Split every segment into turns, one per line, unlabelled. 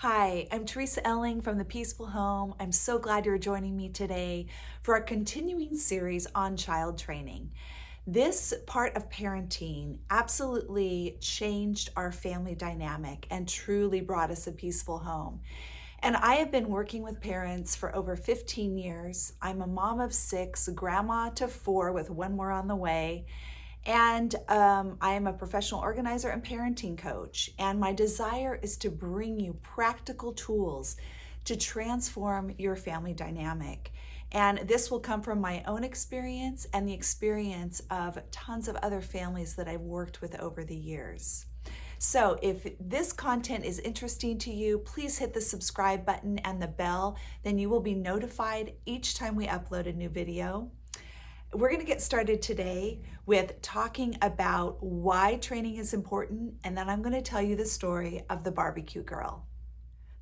Hi, I'm Teresa Elling from The Peaceful Home. I'm so glad you're joining me today for our continuing series on child training. This part of parenting absolutely changed our family dynamic and truly brought us a peaceful home. And I have been working with parents for over 15 years. I'm a mom of 6, grandma to 4 with one more on the way. And I am a professional organizer and parenting coach. And my desire is to bring you practical tools to transform your family dynamic. And this will come from my own experience and the experience of tons of other families that I've worked with over the years. So if this content is interesting to you, please hit the subscribe button and the bell. Then you will be notified each time we upload a new video. We're going to get started today with talking about why training is important, and then I'm going to tell you the story of the barbecue girl.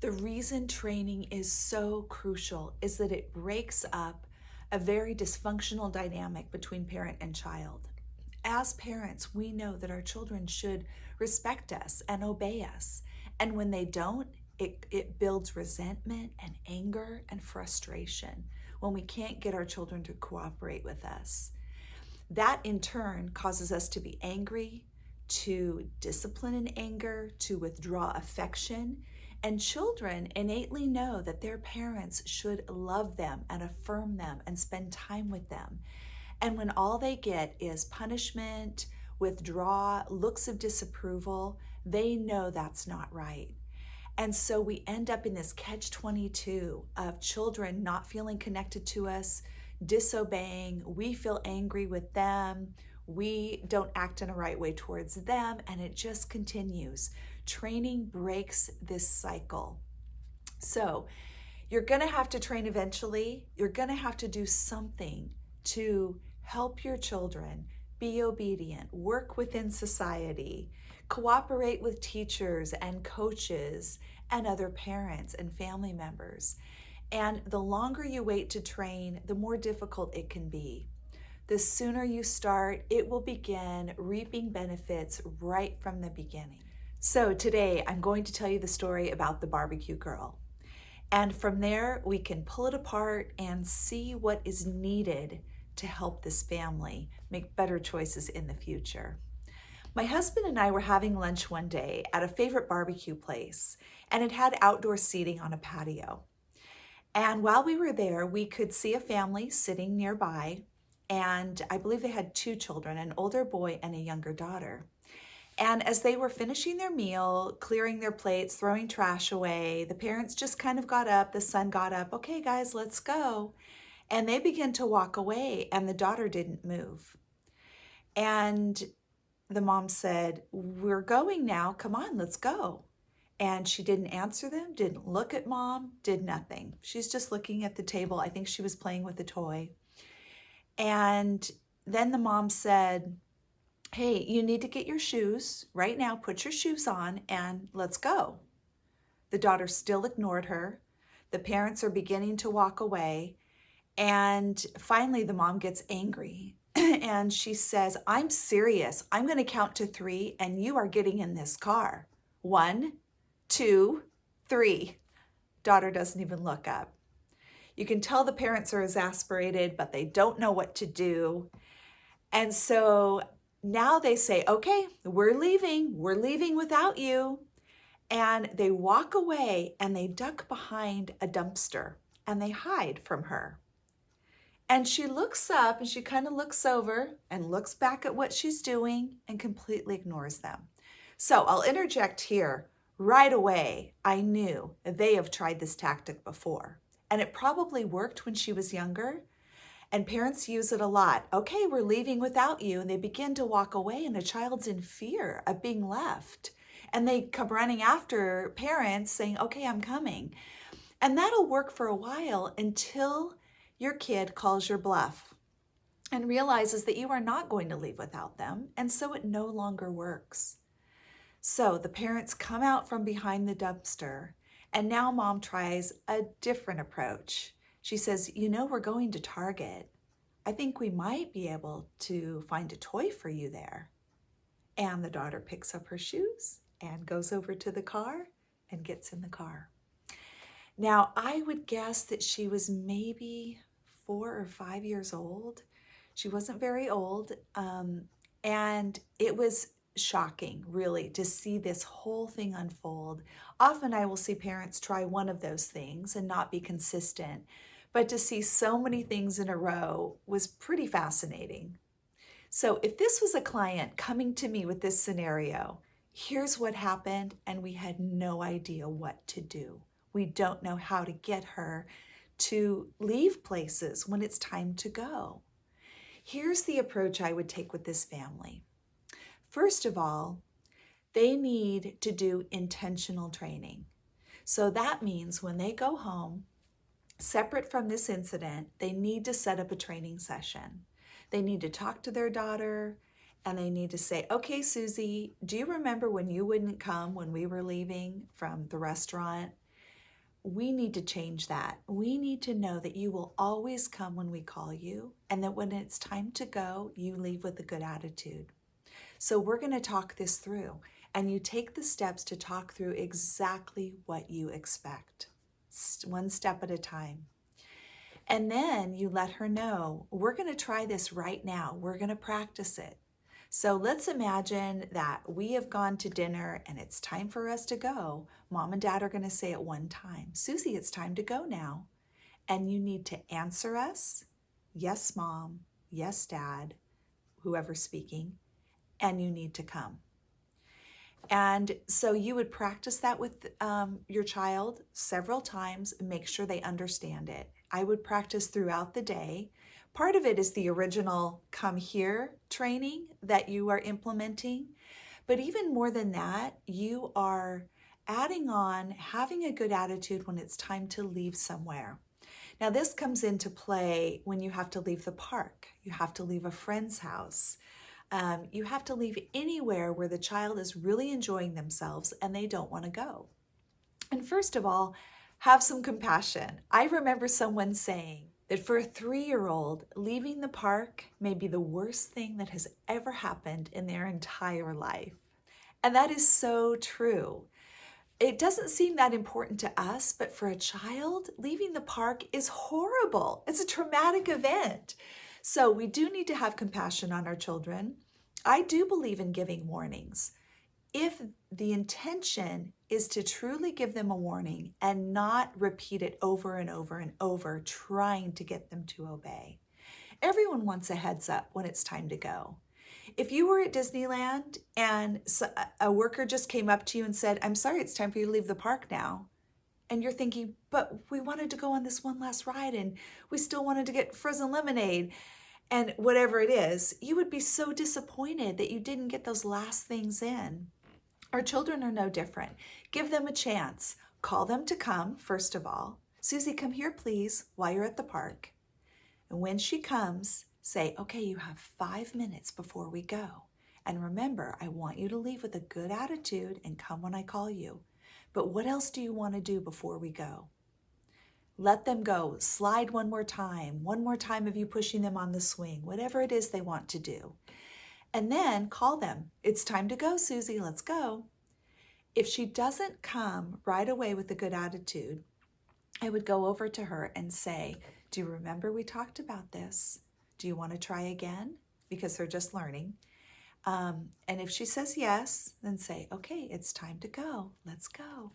The reason training is so crucial is that it breaks up a very dysfunctional dynamic between parent and child. As parents, we know that our children should respect us and obey us, and when they don't, it builds resentment and anger and frustration when we can't get our children to cooperate with us. That in turn causes us to be angry, to discipline in anger, to withdraw affection. And children innately know that their parents should love them and affirm them and spend time with them. And when all they get is punishment, withdraw, looks of disapproval, they know that's not right. And so we end up in this catch-22 of children not feeling connected to us, disobeying, we feel angry with them, we don't act in a right way towards them, and it just continues. Training breaks this cycle. So you're going to have to train eventually. You're going to have to do something to help your children be obedient, work within society, cooperate with teachers and coaches and other parents and family members. And the longer you wait to train, the more difficult it can be. The sooner you start, it will begin reaping benefits right from the beginning. So today I'm going to tell you the story about the barbecue girl. And from there, we can pull it apart and see what is needed to help this family make better choices in the future. My husband and I were having lunch one day at a favorite barbecue place, and it had outdoor seating on a patio. And while we were there, we could see a family sitting nearby, and I believe they had 2 children, an older boy and a younger daughter. And as they were finishing their meal, clearing their plates, throwing trash away, the parents just kind of got up, the son got up, okay guys, let's go. And they began to walk away, and the daughter didn't move. And the mom said, we're going now, come on, let's go. And she didn't answer them, didn't look at mom, did nothing. She's just looking at the table. I think she was playing with a toy. And then the mom said, hey, you need to get your shoes right now, put your shoes on and let's go. The daughter still ignored her. The parents are beginning to walk away. And finally the mom gets angry and she says, I'm serious. I'm going to count to 3 and you are getting in this car. 1, 2, 3. Daughter doesn't even look up. You can tell the parents are exasperated, but they don't know what to do. And so now they say, okay, we're leaving without you. And they walk away and they duck behind a dumpster and they hide from her. And she looks up and she kind of looks over and looks back at what she's doing and completely ignores them. So I'll interject here right away. I knew they have tried this tactic before, and it probably worked when she was younger. And parents use it a lot. Okay, we're leaving without you. And they begin to walk away and a child's in fear of being left. And they come running after parents saying, okay, I'm coming. And that'll work for a while until your kid calls your bluff and realizes that you are not going to leave without them. And so it no longer works. So the parents come out from behind the dumpster and now mom tries a different approach. She says, you know, we're going to Target. I think we might be able to find a toy for you there. And the daughter picks up her shoes and goes over to the car and gets in the car. Now, I would guess that she was maybe 4 or 5 years old. She wasn't very old. And it was shocking, really, to see this whole thing unfold. Often I will see parents try one of those things and not be consistent, but to see so many things in a row was pretty fascinating. So if this was a client coming to me with this scenario, here's what happened, and we had no idea what to do. We don't know how to get her to leave places when it's time to go. Here's the approach I would take with this family. First of all, they need to do intentional training. So that means when they go home, separate from this incident, they need to set up a training session. They need to talk to their daughter and they need to say, okay, Susie, do you remember when you wouldn't come when we were leaving from the restaurant? We need to change that. We need to know that you will always come when we call you and that when it's time to go, you leave with a good attitude. So we're going to talk this through, and you take the steps to talk through exactly what you expect, one step at a time. And then you let her know, we're going to try this right now. We're going to practice it. So let's imagine that we have gone to dinner and it's time for us to go. Mom and Dad are going to say at one time, Susie, it's time to go now. And you need to answer us, yes, Mom, yes, Dad, whoever's speaking, and you need to come. And so you would practice that with your child several times, make sure they understand it. I would practice throughout the day. Part of it is the original come here training that you are implementing. But even more than that, you are adding on having a good attitude when it's time to leave somewhere. Now, this comes into play when you have to leave the park. You have to leave a friend's house. You have to leave anywhere where the child is really enjoying themselves and they don't want to go. And first of all, have some compassion. I remember someone saying that for a 3-year-old, leaving the park may be the worst thing that has ever happened in their entire life. And that is so true. It doesn't seem that important to us, but for a child, leaving the park is horrible. It's a traumatic event. So we do need to have compassion on our children. I do believe in giving warnings. If the intention is to truly give them a warning and not repeat it over and over and over, trying to get them to obey. Everyone wants a heads up when it's time to go. If you were at Disneyland and a worker just came up to you and said, I'm sorry, it's time for you to leave the park now. And you're thinking, but we wanted to go on this one last ride and we still wanted to get frozen lemonade and whatever it is, you would be so disappointed that you didn't get those last things in. Our children are no different. Give them a chance. Call them to come, first of all. Susie, come here, please, while you're at the park. And when she comes, say, okay, you have 5 minutes before we go. And remember, I want you to leave with a good attitude and come when I call you. But what else do you want to do before we go? Let them go. Slide one more time of you pushing them on the swing, whatever it is they want to do. And then call them. It's time to go, Susie, let's go. If she doesn't come right away with a good attitude, I would go over to her and say, do you remember we talked about this? Do you want to try again? Because they're just learning. And if she says yes, then say, okay, it's time to go. Let's go.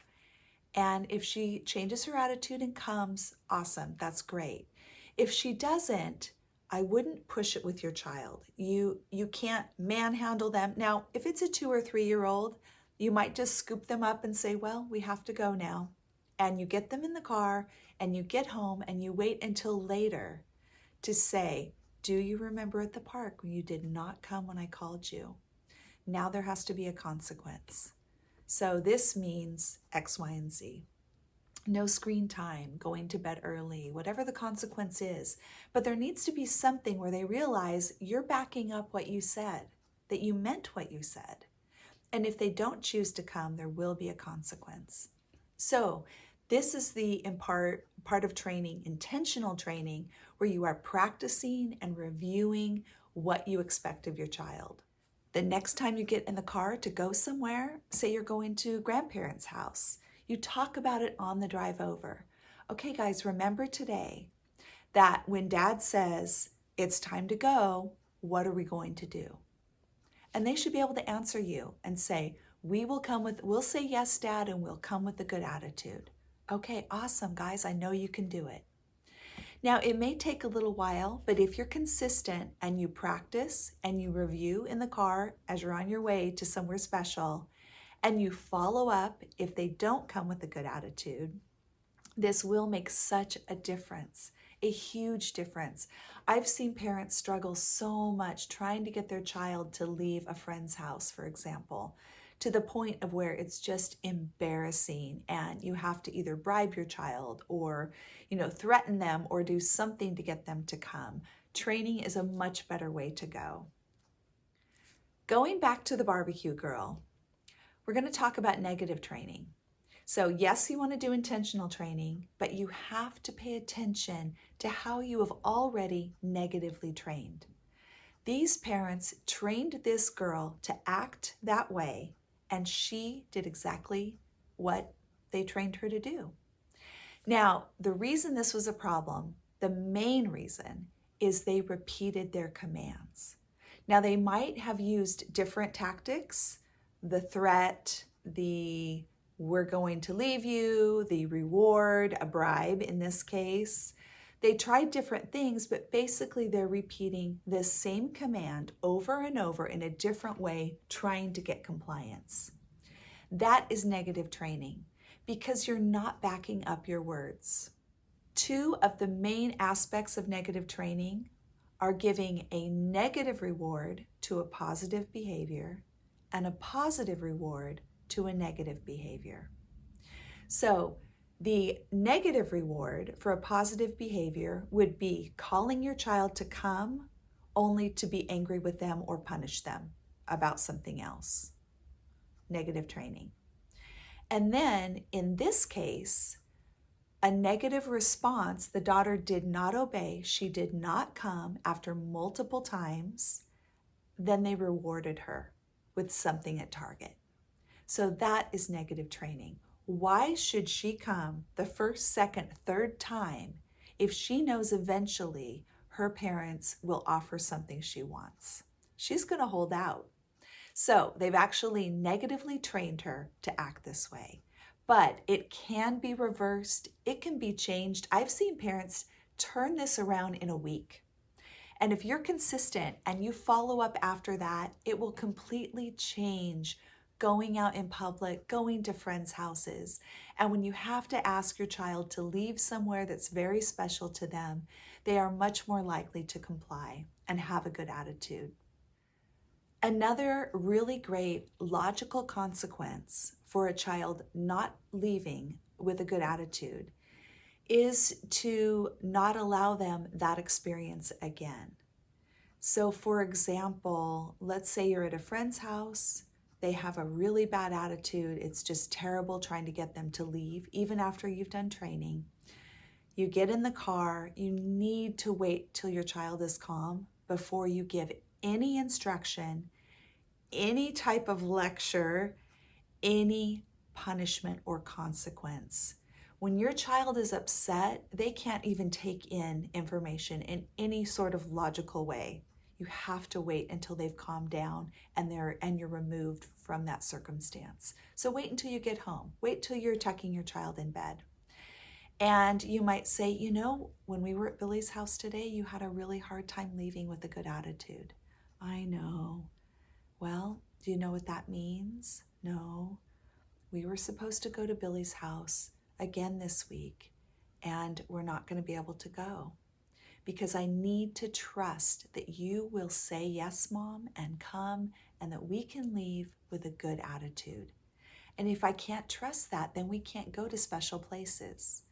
And if she changes her attitude and comes, awesome, that's great. If she doesn't, I wouldn't push it with your child. You can't manhandle them. Now, if it's a 2 or 3-year-old, you might just scoop them up and say, well, we have to go now. And you get them in the car and you get home and you wait until later to say, do you remember at the park when you did not come when I called you? Now there has to be a consequence. So this means X, Y, and Z. No screen time, going to bed early, whatever the consequence is. But there needs to be something where they realize you're backing up what you said, that you meant what you said. And if they don't choose to come, there will be a consequence. So this is the part of training, intentional training, where you are practicing and reviewing what you expect of your child. The next time you get in the car to go somewhere, say you're going to grandparents' house, You talk about it on the drive over. Okay, guys, remember today that when dad says it's time to go, what are we going to do? And they should be able to answer you and say, we'll say yes, dad, and we'll come with a good attitude. Okay, awesome, guys. I know you can do it. Now, it may take a little while, but if you're consistent and you practice and you review in the car as you're on your way to somewhere special, and you follow up if they don't come with a good attitude, this will make such a difference, a huge difference. I've seen parents struggle so much trying to get their child to leave a friend's house, for example, to the point of where it's just embarrassing and you have to either bribe your child or, threaten them or do something to get them to come. Training is a much better way to go. Going back to the barbecue girl, we're going to talk about negative training. So yes, you want to do intentional training, but you have to pay attention to how you have already negatively trained. These parents trained this girl to act that way, and she did exactly what they trained her to do. Now, the reason this was a problem, the main reason, is they repeated their commands. Now, they might have used different tactics, the threat, the we're going to leave you, the reward, a bribe in this case. They tried different things, but basically they're repeating the same command over and over in a different way, trying to get compliance. That is negative training because you're not backing up your words. Two of the main aspects of negative training are giving a negative reward to a positive behavior and a positive reward to a negative behavior. So the negative reward for a positive behavior would be calling your child to come only to be angry with them or punish them about something else. Negative training. And then in this case, a negative response, the daughter did not obey, she did not come after multiple times, then they rewarded her with something at target. So that is negative training. Why should she come the first, second, third time if she knows eventually her parents will offer something she wants? She's going to hold out. So they've actually negatively trained her to act this way. But it can be reversed. It can be changed. I've seen parents turn this around in a week. And if you're consistent and you follow up after that, it will completely change going out in public, going to friends' houses. And when you have to ask your child to leave somewhere that's very special to them, they are much more likely to comply and have a good attitude. Another really great logical consequence for a child not leaving with a good attitude is to not allow them that experience again. So for example, let's say you're at a friend's house, they have a really bad attitude, it's just terrible trying to get them to leave, even after you've done training. You get in the car, you need to wait till your child is calm before you give any instruction, any type of lecture, any punishment or consequence. When your child is upset, they can't even take in information in any sort of logical way. You have to wait until they've calmed down and you're removed from that circumstance. So wait until you get home. Wait till you're tucking your child in bed. And you might say, when we were at Billy's house today, you had a really hard time leaving with a good attitude. I know. Well, do you know what that means? No. We were supposed to go to Billy's house again this week, and we're not going to be able to go because I need to trust that you will say yes, Mom, and come, and that we can leave with a good attitude. And if I can't trust that, then we can't go to special places.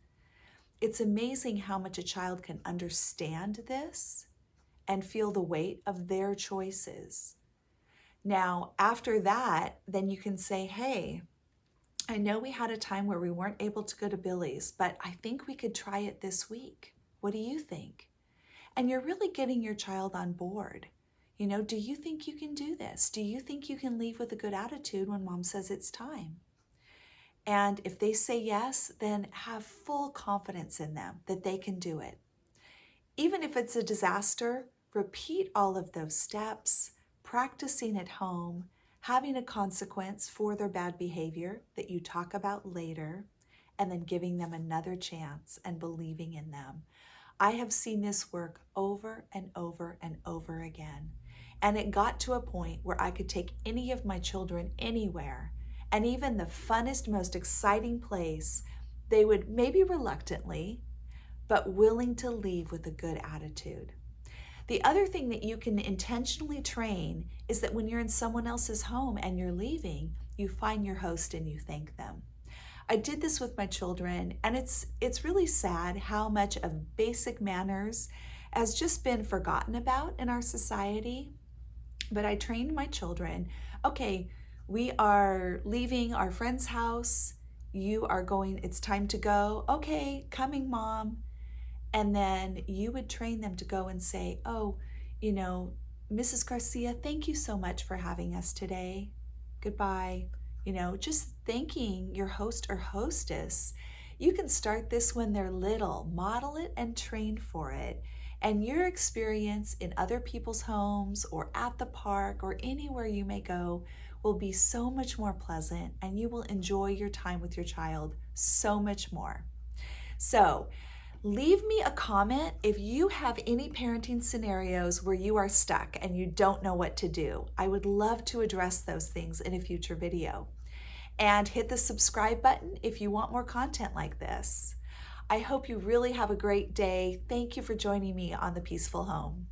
It's amazing how much a child can understand this and feel the weight of their choices. Now, after that, then you can say, hey, I know we had a time where we weren't able to go to Billy's, but I think we could try it this week. What do you think? And you're really getting your child on board. Do you think you can do this? Do you think you can leave with a good attitude when Mom says it's time? And if they say yes, then have full confidence in them that they can do it. Even if it's a disaster, repeat all of those steps, practicing at home, having a consequence for their bad behavior that you talk about later, and then giving them another chance and believing in them. I have seen this work over and over and over again. And it got to a point where I could take any of my children anywhere, and even the funnest, most exciting place, they would maybe reluctantly, but willing to leave with a good attitude. The other thing that you can intentionally train is that when you're in someone else's home and you're leaving, you find your host and you thank them. I did this with my children, and it's really sad how much of basic manners has just been forgotten about in our society. But I trained my children, okay, we are leaving our friend's house. You are going, it's time to go. Okay, coming, mom. And then you would train them to go and say, oh, Mrs. Garcia, thank you so much for having us today. Goodbye. Just thanking your host or hostess. You can start this when they're little, model it and train for it. And your experience in other people's homes or at the park or anywhere you may go will be so much more pleasant, and you will enjoy your time with your child so much more. So, leave me a comment if you have any parenting scenarios where you are stuck and you don't know what to do. I would love to address those things in a future video. And hit the subscribe button if you want more content like this. I hope you really have a great day. Thank you for joining me on The Peaceful Home.